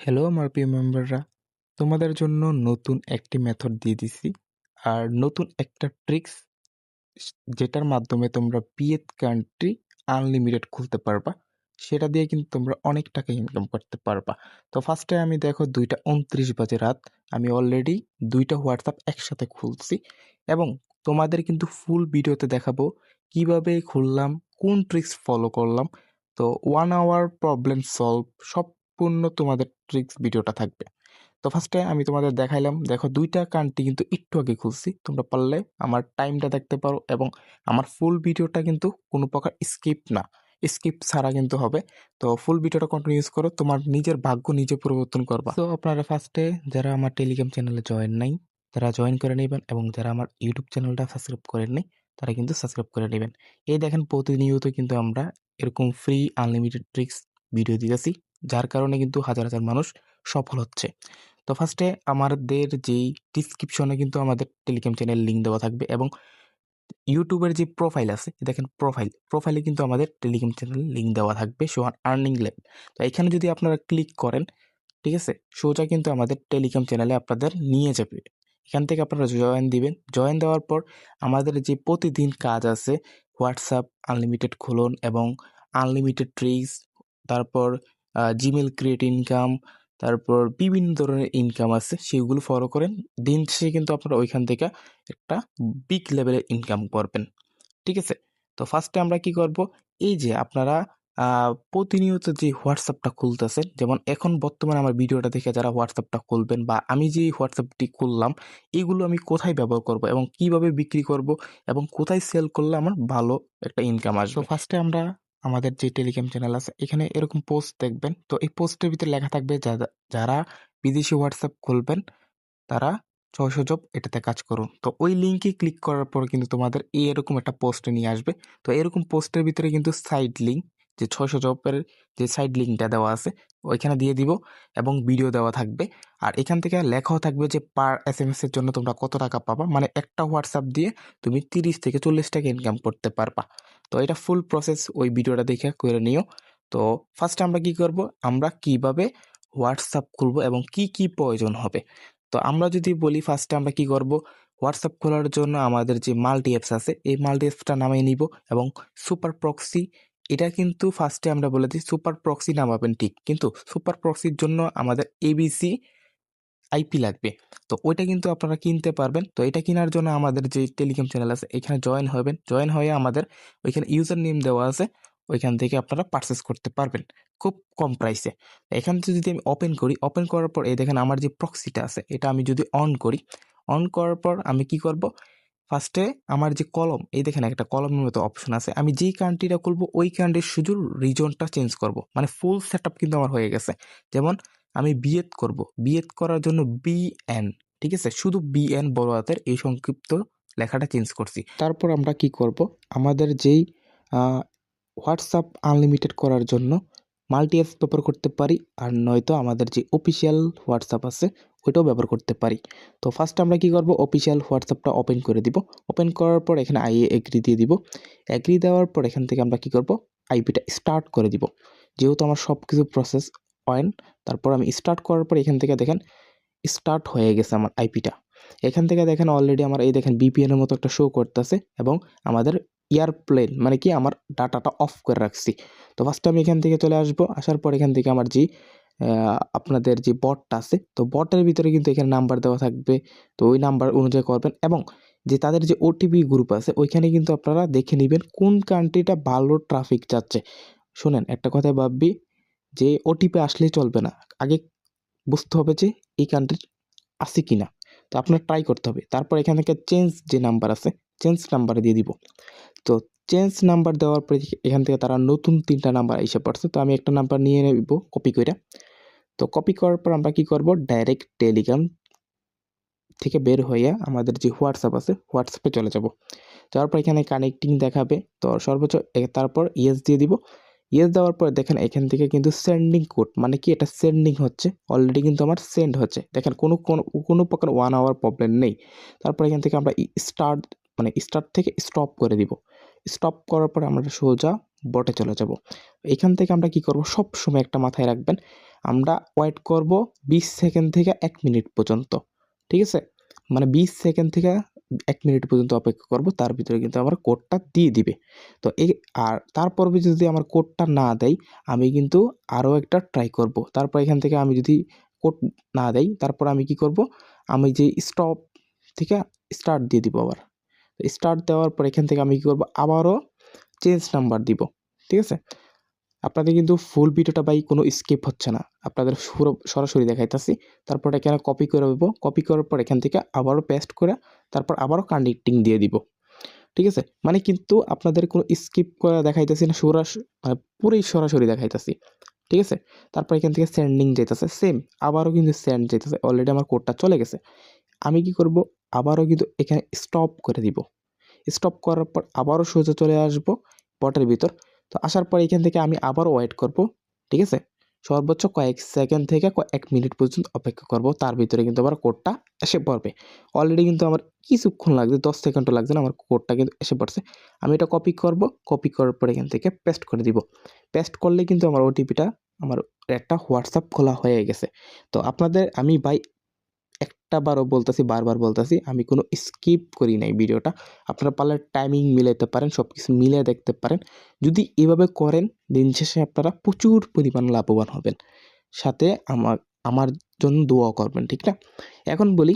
Hello আমার প্রিয় মেম্বাররা, তোমাদের জন্য নতুন একটি মেথড দিয়ে দিছি। আর নতুন একটা ট্রিক্স যেটার মাধ্যমে তোমরা পিএথ কান্ট্রি আনলিমিটেড খুলতে পারবা। সেটা দিয়ে কিন্তু তোমরা অনেক টাকা ইনকাম করতে পারবা। তো ফার্স্টে আমি দেখো 2:29 বাজে রাত, আমি অলরেডি 2টা হোয়াটসঅ্যাপ একসাথে খুলছি এবং তোমাদের কিন্তু ফুল ভিডিওতে দেখাবো কিভাবে খুললাম, কোন ট্রিক্স ফলো করলাম। তো 1 আওয়ার প্রবলেম সলভ সম্পূর্ণ তোমাদের ট্রিক্স ভিডিওটা থাকবে। তো ফার্স্টে আমি তোমাদের দেখাইলাম, দেখো 2টা কান্ট্রি কিন্তু একটু আগে খুলছি। তোমরা পারলে আমার টাইমটা দেখতে পারো এবং আমার ফুল ভিডিওটা কিন্তু কোনো প্রকার স্কিপ ছাড়া কিন্তু হবে। তো ফুল ভিডিওটা কন্টিনিউস করো, তোমার নিজের ভাগ্য নিজে পরিবর্তন করবা। তো আপনারা ফার্স্টে যারা আমার টেলিগ্রাম চ্যানেলে জয়েন নাই তারা জয়েন করে নেবেন এবং যারা আমার ইউটিউব চ্যানেলটা সাবস্ক্রাইব করেন নাই তারা কিন্তু সাবস্ক্রাইব করে নেবেন। এই দেখেন প্রতিনিয়ত কিন্তু আমরা এরকম ফ্রি আনলিমিটেড ট্রিক্স ভিডিও দিতেছি, যার কারণে কিন্তু হাজার হাজার মানুষ সফল হচ্ছে। তো ফার্স্টে আমাদের যেই ডিসক্রিপশনে কিন্তু আমাদের টেলিগ্রাম চ্যানেল লিঙ্ক দেওয়া থাকবে এবং ইউটিউবের যে প্রোফাইল আছে, দেখেন প্রোফাইলে কিন্তু আমাদের টেলিগ্রাম চ্যানেল লিঙ্ক দেওয়া থাকবে সোহান আর্নিং ল্যাব। তো এখানে যদি আপনারা ক্লিক করেন, ঠিক আছে, সোজা কিন্তু আমাদের টেলিগ্রাম চ্যানেলে আপনাদের নিয়ে যাবে। এখান থেকে আপনারা জয়েন দিবেন। জয়েন দেওয়ার পর আমাদের যে প্রতিদিন কাজ আছে, হোয়াটসঅ্যাপ আনলিমিটেড খুলুন এবং আনলিমিটেড ট্রিক্স, তারপর জিমেল ক্রিয়েট ইনকাম, তারপর বিভিন্ন ধরনের ইনকাম আছে, সেগুলো ফলো করেন। দিন শেষে কিন্তু আপনারা ওইখান থেকে একটা বিগ লেভেলের ইনকাম করবেন। ঠিক আছে? তো ফার্স্টে আমরা কি করব, এই যে আপনারা প্রতিনিয়ত যে হোয়াটসঅ্যাপটা খুলতেছেন, যেমন এখন বর্তমানে আমার ভিডিওটা দেখে যারা হোয়াটসঅ্যাপটা খুলবেন বা আমি যে হোয়াটসঅ্যাপটি খুললাম, এগুলো আমি কোথায় ব্যবহার করব এবং কিভাবে বিক্রি করব এবং কোথায় সেল করলে আমার ভালো একটা ইনকাম আসবে। তো ফার্স্টে আমরা আমাদের যে টেলিগ্রাম চ্যানেল আছে এখানে এরকম পোস্ট দেখবেন। তো এই পোস্টের ভিতরে লেখা থাকবে যারা বিদেশি হোয়াটসঅ্যাপ খুলবেন তারা ৬০০ জব এটাতে কাজ করুন। তো ওই লিঙ্কে ক্লিক করার পর কিন্তু তোমাদের এরকম একটা পোস্টে নিয়ে আসবে। তো এরকম পোস্টের ভিতরে কিন্তু সাইড লিঙ্ক, যে ৬০০ জবের যে সাইড লিঙ্কটা দেওয়া আছে ওইখানে দিয়ে দিব এবং ভিডিও দেওয়া থাকবে। আর এখান থেকে লেখাও থাকবে যে পার SMS এর জন্য তোমরা কত টাকা পাবা, মানে একটা হোয়াটসঅ্যাপ দিয়ে তুমি 30 থেকে 40 টাকা ইনকাম করতে পারবা। তো এটা ফুল প্রসেস ওই ভিডিওটা দেখে করে নিও। তো ফার্স্টে আমরা কি করব, আমরা কিভাবে হোয়াটসঅ্যাপ খুলবো এবং কি কি প্রয়োজন হবে। তো আমরা যদি বলি ফার্স্টে আমরা কি করব, হোয়াটসঅ্যাপ খোলার জন্য আমাদের যে মাল্টি অ্যাপস আছে এই মাল্টি অ্যাপসটা নামিয়ে নিব এবং সুপার প্রক্সি, এটা কিন্তু ফার্স্টে আমরা বলে দিই সুপার প্রক্সি নামাবেন ঠিক, কিন্তু সুপার প্রক্সির জন্য আমাদের এবিসি আইপি লাগবে। তো ওইটা কিন্তু আপনারা কিনতে পারবেন। তো এটা কেনার জন্য আমাদের যে টেলিগ্রাম চ্যানেল আছে এখানে জয়েন হবেন। জয়েন হয়ে আমাদের ওইখানে ইউজার নেম দেওয়া আছে, ওইখান থেকে আপনারা পারচেস করতে পারবেন খুব কম প্রাইসে। এখান থেকে যদি আমি ওপেন করি, ওপেন করার পর এই দেখেন আমার যে প্রক্সিটা আছে এটা আমি যদি অন করি, অন করার পর আমি কি করব, ফার্স্টে আমার যে কলম, এই দেখেন একটা কলমের মতো অপশন আছে, আমি যেই কান্ট্রিটা খুলবো ওই কান্ট্রির শুধু রিজনটা চেঞ্জ করব, মানে ফুল সেট আপ কিন্তু আমার হয়ে গেছে। যেমন আমি বিএড করব, বিএড করার জন্য বিএন, ঠিক আছে, শুধু বিএন বড় হাতের এই সংক্ষিপ্ত লেখাটা চেঞ্জ করছি। তারপর আমরা কি করব, আমাদের যেই হোয়াটসঅ্যাপ আনলিমিটেড করার জন্য মাল্টি অ্যাপস ব্যবহার করতে পারি, আর নয়তো আমাদের যে অফিসিয়াল হোয়াটসঅ্যাপ আছে ওইটাও ব্যবহার করতে পারি। তো ফার্স্ট আমরা কি করব, অফিসিয়াল হোয়াটসঅ্যাপটা ওপেন করে দিব। ওপেন করার পর এখানে এগ্রি দিয়ে দিব। এগ্রি দেওয়ার পর এখান থেকে আমরা কি করব, আইপিটা স্টার্ট করে দিব। যেহেতু আমার সব কিছু প্রসেস অন, তারপর আমি স্টার্ট করার পর এখান থেকে দেখেন স্টার্ট হয়ে গেছে আমার আইপিটা। এখান থেকে দেখেন অলরেডি আমার এই দেখেন বিপিএন এর মতো একটা শো করতেছে এবং আমাদের এয়ারপ্লেন মানে কি আমার ডাটাটা অফ করে রাখছি। তো ফার্স্টে আমি এখান থেকে চলে আসবো, আসার পর এখান থেকে আমার যে আপনাদের যে বটটা আছে, তো বটের ভিতরে কিন্তু এখানে নাম্বার দেওয়া থাকবে। তো ওই নাম্বার অনুযায়ী করবেন এবং যে তাদের যে ওটিপি গ্রুপ আছে ওইখানে কিন্তু আপনারা দেখে নেবেন কোন কান্ট্রিটা ভালো ট্রাফিক যাচ্ছে। শোনেন, একটা কথা ভাববি যে ওটিপি আসলেই চলবে না, আগে বুঝতে হবে যে এই কান্ট্রির আছে কিনা। তো আপনার ট্রাই করতে হবে। তারপর এখান থেকে চেঞ্জ যে নাম্বার আছে, চেঞ্জ নাম্বারে দিয়ে দিব। তো চেঞ্জ নাম্বার দেওয়ার পরে এখান থেকে তারা নতুন 3টা নাম্বার এসে পড়ছে। তো আমি একটা নাম্বার নিয়ে নেব কপি কইরা। তো কপি করার পর আমরা কি করব, ডাইরেক্ট টেলিগ্রাম থেকে বের হইয়া আমাদের যে হোয়াটসঅ্যাপ আছে হোয়াটসঅ্যাপে চলে যাব। যাওয়ার পর এখানে কানেক্টিং দেখাবে, তো সর্বোচ্চ তারপর ইয়েস দিয়ে দিব। ইয়েস দেওয়ার পর দেখেন এখান থেকে কিন্তু সেন্ডিং কোড, মানে কি এটা সেন্ডিং হচ্ছে, অলরেডি কিন্তু আমার সেন্ড হচ্ছে। দেখেন কোনো প্রকার 1 আওয়ার প্রবলেম নেই। তারপর এখান থেকে আমরা স্টার্ট থেকে স্টপ করে দিব। স্টপ করার পর আমরা সোজা বটে চলে যাব। এখান থেকে আমরা কি করব, সব সময় একটা মাথায় রাখবেন, আমরা ওয়েট করব 20 সেকেন্ড থেকে 1 মিনিট পর্যন্ত, ঠিক আছে? মানে 20 সেকেন্ড থেকে 1 মিনিট পর্যন্ত অপেক্ষা করব, তার ভিতরে কিন্তু আমার কোডটা দিয়ে দিবে। তো আর তারপর যদি আমার কোডটা না দেয়, আমি কিন্তু আরও একটা ট্রাই করব। তারপর এখান থেকে আমি যদি কোড না দেয়, তারপর আমি কি করব, আমি যে স্টপ থেকে স্টার্ট দিয়ে দিব আবার। স্টার্ট দেওয়ার পর এখান থেকে আমি কি করব, আবারও চেঞ্জ নাম্বার দিব, ঠিক আছে? আপনাদের কিন্তু ফুল ভিডিওটা ভাই কোনো স্কিপ হচ্ছে না, আপনাদের পুরো সরাসরি দেখাইতেছি। তারপর এখানে কপি করে দেবো, কপি করার পর এখান থেকে আবারও পেস্ট করে তারপর আবারও কানেক্টিং দিয়ে দিব, ঠিক আছে? মানে কিন্তু আপনাদের কোনো স্কিপ করে দেখাইতেছি না, মানে পুরোই সরাসরি দেখাইতেছি, ঠিক আছে? তারপর এখান থেকে সেন্ডিং যেতেছে, সেম আবারও কিন্তু সেন্ড যেতেছে, অলরেডি আমার কোডটা চলে গেছে। আমি কি করব, আবারও কিন্তু এখানে স্টপ করে দিব। স্টপ করার পর আবারও সোজা চলে আসবো বটের ভিতর। তো আসার পর এখান থেকে আমি আবারও ওয়েট করব, ঠিক আছে? সর্বোচ্চ কয়েক সেকেন্ড থেকে 1 মিনিট পর্যন্ত অপেক্ষা করব, তার ভিতরে কিন্তু আমার কোডটা এসে পড়বে। অলরেডি কিন্তু আমার কিছুক্ষণ লাগছে, 10 সেকেন্ডও লাগছে না, আমার কোডটা কিন্তু এসে পড়ছে। আমি এটা কপি করব, কপি করার পর এখান থেকে পেস্ট করে দিব। পেস্ট করলে কিন্তু আমার ওটিপিটা, আমার একটা হোয়াটসঅ্যাপ খোলা হয়ে গেছে। তো আপনাদের আমি ভাই একটা বারও বলতেছি, বারবার বলতেছি, আমি কোনো স্কিপ করি নাই ভিডিওটা। আপনারা পারলে টাইমিং মিলাইতে পারেন, সব কিছু মিলিয়ে দেখতে পারেন। যদি এভাবে করেন, দিন শেষে আপনারা প্রচুর পরিমাণ লাভবান হবেন। সাথে আমার জন্য দোয়া করবেন, ঠিক না? এখন বলি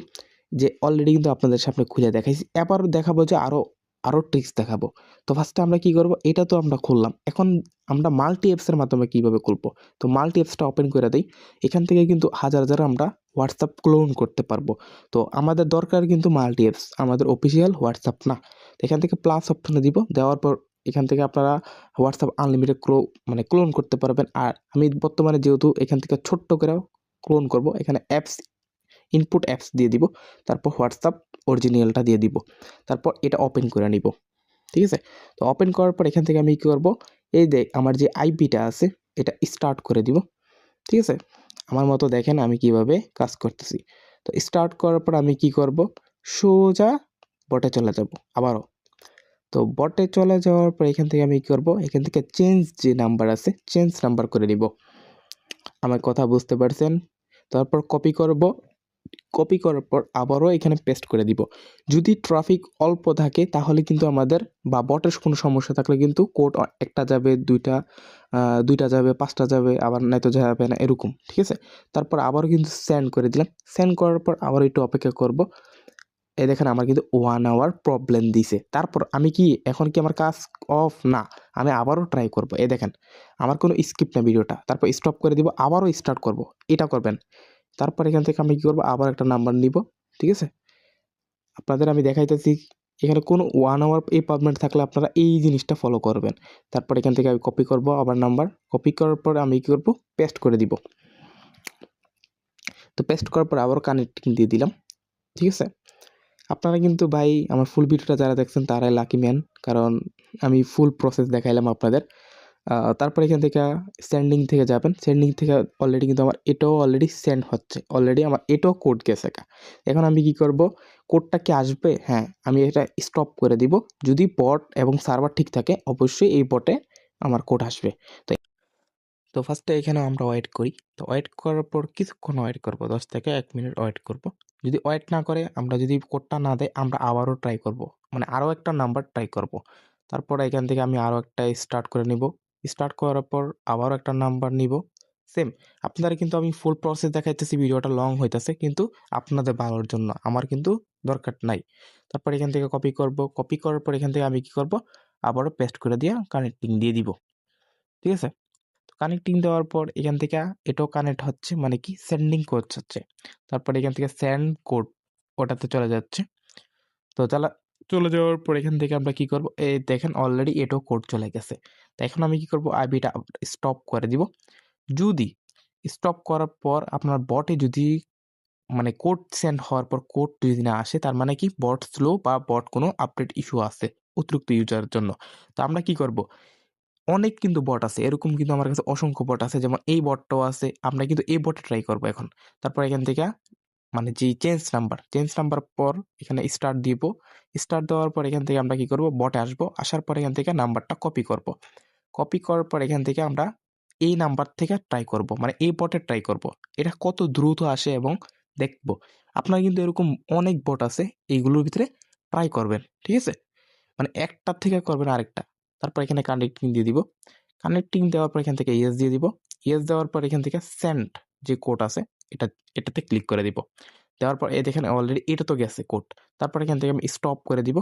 যে অলরেডি কিন্তু আপনাদের সামনে খুলে দেখাইছি। এবার দেখাবো যে আরও ট্রিক্স দেখাবো। তো ফার্স্টে আমরা কি করব? এটা তো আমরা খুললাম। এখন আমরা মাল্টি অ্যাপসের মাধ্যমে কিভাবে খুলবো? তো মাল্টি অ্যাপসটা ওপেন করে দেই। এখান থেকে কিন্তু হাজার আমরা হোয়াটসঅ্যাপ ক্লোন করতে পারবো। তো আমাদের দরকার কিন্তু মাল্টি অ্যাপস, আমাদের অফিসিয়াল হোয়াটসঅ্যাপ না। তো এখান থেকে প্লাস অপশনে দিব, দেওয়ার পর এখান থেকে আপনারা হোয়াটসঅ্যাপ আনলিমিটেড মানে ক্লোন করতে পারবেন। আর আমি বর্তমানে যেহেতু এখান থেকে ছোট্ট করেও ক্লোন করব, এখানে ইনপুট অ্যাপস দিয়ে দিব, তারপর হোয়াটসঅ্যাপ অরিজিনালটা দিয়ে দিব, তারপর এটা ওপেন করে নিব, ঠিক আছে? তো ওপেন করার পর এখান থেকে আমি কী করব, এই আমার যে আইপিটা আছে এটা স্টার্ট করে দিব, ঠিক আছে? আমার মতো দেখেন আমি কিভাবে কাজ করতেছি। তো স্টার্ট করার পর আমি কি করব, সোজা বটে চলে যাব আবারও। তো বটে চলে যাওয়ার পর এখান থেকে আমি কী করব, এখান থেকে চেঞ্জ যে নাম্বার আছে, চেঞ্জ নাম্বার করে দিব। আমার কথা বুঝতে পারছেন? তারপর কপি করব, কপি করার পর আবারও এখানে পেস্ট করে দিব। যদি ট্রাফিক অল্প থাকে তাহলে কিন্তু আমাদের, বা বটের কোনো সমস্যা থাকলে কিন্তু কোড একটা যাবে, দুইটা যাবে, 5টা যাবে, আবার নয়তো যাবে না, এরকম, ঠিক আছে? তারপর আবারও কিন্তু সেন্ড করে দিলাম। সেন্ড করার পর আবার একটু অপেক্ষা করব। এই দেখেন আমার কিন্তু 1 আওয়ার প্রবলেম দিছে। তারপর আমি কি এখন কি আমার কাজ অফ? না, আমি আবারও ট্রাই করব। এই দেখেন আমার কোনো স্কিপ না ভিডিওটা। তারপর স্টপ করে দিব, আবারও স্টার্ট করব। এটা করবেন। তারপর এখান থেকে আমি কি করব, আবার একটা নাম্বার নিব, ঠিক আছে? আপনাদের আমি দেখাইতেছি, এখানে কোনো 1 আওয়ার এই পারমানেন্ট থাকলে আপনারা এই জিনিসটা ফলো করবেন। তারপর এখান থেকে আমি কপি করব আবার নাম্বার, কপি করার পর আমি কি করব, পেস্ট করে দিব। তো পেস্ট করার পর আবারও কানেক্টিং দিয়ে দিলাম, ঠিক আছে? আপনারা কিন্তু ভাই আমার ফুল ভিডিওটা যারা দেখছেন তারাই লাকি ম্যান, কারণ আমি ফুল প্রসেস দেখাইলাম আপনাদের। তারপর এখান থেকে সেন্ডিং থেকে যাবেন, সেন্ডিং থেকে অলরেডি কিন্তু আমার এটাও অলরেডি সেন্ড হচ্ছে, অলরেডি আমার এটাও কোড গেছে। এখন আমি কি করব, কোডটা কি আসবে? হ্যাঁ, আমি এটা স্টপ করে দিব। যদি বট এবং সার্ভার ঠিক থাকে অবশ্যই এই বটে আমার কোড আসবে। তো ফার্স্টে এখানে আমরা ওয়েট করি। তো ওয়েট করার পর কিছুক্ষণ ওয়েট করব, 10 থেকে 1 মিনিট ওয়েট করব। যদি ওয়েট না করে, আমরা যদি কোডটা না দেয়, আমরা আবারও ট্রাই করব, মানে আরও একটা নাম্বার ট্রাই করব। তারপর এখান থেকে আমি আরও একটা স্টার্ট করে নিব। স্টার্ট করার পর আবারও একটা নাম্বার নিব, সেম। আপনারা কিন্তু আমি ফুল প্রসেস দেখাইতেছি, ভিডিওটা লং হইতেছে, কিন্তু আপনাদের ভালোর জন্য, আমার কিন্তু দরকার নাই। তারপর এখান থেকে কপি করব, কপি করার পর এখান থেকে আমি কি করব, আবারও পেস্ট করে দিয়ে কানেক্টিং দিয়ে দিব, ঠিক আছে? কানেক্টিং দেওয়ার পর এখান থেকে এটাও কানেক্ট হচ্ছে, মানে কি সেন্ডিং কোড হচ্ছে। তারপর এখান থেকে সেন্ড কোড ওটাতে চলে যাচ্ছে। তো চলে যাওয়ার পর এখান থেকে আমরা কি করব, এই দেখেন অলরেডি এটাও কোড চলে গেছে। তো এখন আমি কি করব, আইবিটা স্টপ করে দিব। যদি স্টপ করার পর আপনার বটে যদি, মানে কোড সেন্ড হওয়ার পর কোড যদি না আসে, তার মানে কি বট স্লো বা বট কোনো আপডেট ইস্যু আছে অতিরিক্ত ইউজারের জন্য। তো আমরা কি করব, অনেক কিন্তু বট আছে। এরকম কিন্তু আমার কাছে অসংখ্য বট আছে। যেমন এই বটটাও আছে। আমরা কিন্তু এই বটে ট্রাই করব এখন। তারপর এখান থেকে মানে যেই চেঞ্জ নাম্বার পর এখানে স্টার্ট দিব। স্টার্ট দেওয়ার পর এখান থেকে আমরা কি করব, বটে আসবো। আসার পর এখান থেকে নাম্বারটা কপি করব। কপি করার পর এখান থেকে আমরা এই নাম্বার থেকে ট্রাই করব, মানে এই বটে ট্রাই করব। এটা কত দ্রুত আসে এবং দেখব। আপনার কিন্তু এরকম অনেক বট আছে, এইগুলোর ভিতরে ট্রাই করবেন, ঠিক আছে? মানে একটার থেকে করবেন আরেকটা। তারপর এখানে কানেক্টিং দিয়ে দিব। কানেক্টিং দেওয়ার পর এখান থেকে ইয়েস দিয়ে দিব। ইয়েস দেওয়ার পর এখান থেকে সেন্ড যে কোড আছে এটা, এটাতে ক্লিক করে দিব। দেওয়ার পর দেখেন অলরেডি এটা তো গেছে কোড। তারপর এখান থেকে আমি স্টপ করে দিব।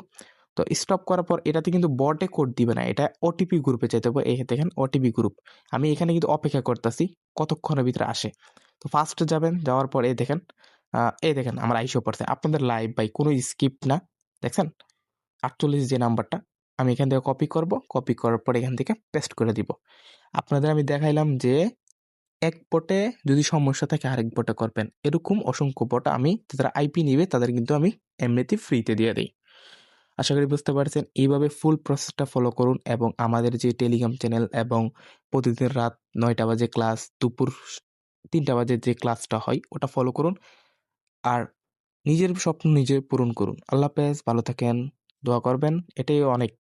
তো স্টপ করার পর এটাতে কিন্তু বটে কোড দিবে না, এটা ওটিপি গ্রুপে চাইতে হবে। এই দেখেন ওটিপি গ্রুপ। আমি এখানে কিন্তু অপেক্ষা করতেছি কতক্ষণের ভিতরে আসে। তো ফার্স্টে যাবেন, যাওয়ার পর এই দেখেন আমার আইসো পড়ছে। আপনাদের লাইভ ভাই, কোনো স্কিপ না। দেখছেন 48 যে নাম্বারটা, আমি এখান থেকে কপি করব। কপি করার পর এখান থেকে পেস্ট করে দিব। আপনাদের আমি দেখাইলাম যে এক বটে যদি সমস্যা থাকে আরেক বটে করবেন। এরকম অসংখ্য বট আমি যারা আইপি নিবে তাদের কিন্তু আমি এমনিতেই ফ্রিতে দিয়ে দিই। আশা করি বুঝতে পারছেন। এইভাবে ফুল প্রসেসটা ফলো করুন এবং আমাদের যে টেলিগ্রাম চ্যানেল এবং প্রতিদিন রাত ৯টা বাজে ক্লাস, দুপুর ৩টা বাজে যে ক্লাসটা হয় ওটা ফলো করুন। আর নিজের স্বপ্ন নিজে পূরণ করুন। আল্লাহ হাফেজ, ভালো থাকেন, দোয়া করবেন। এটাই অনেক।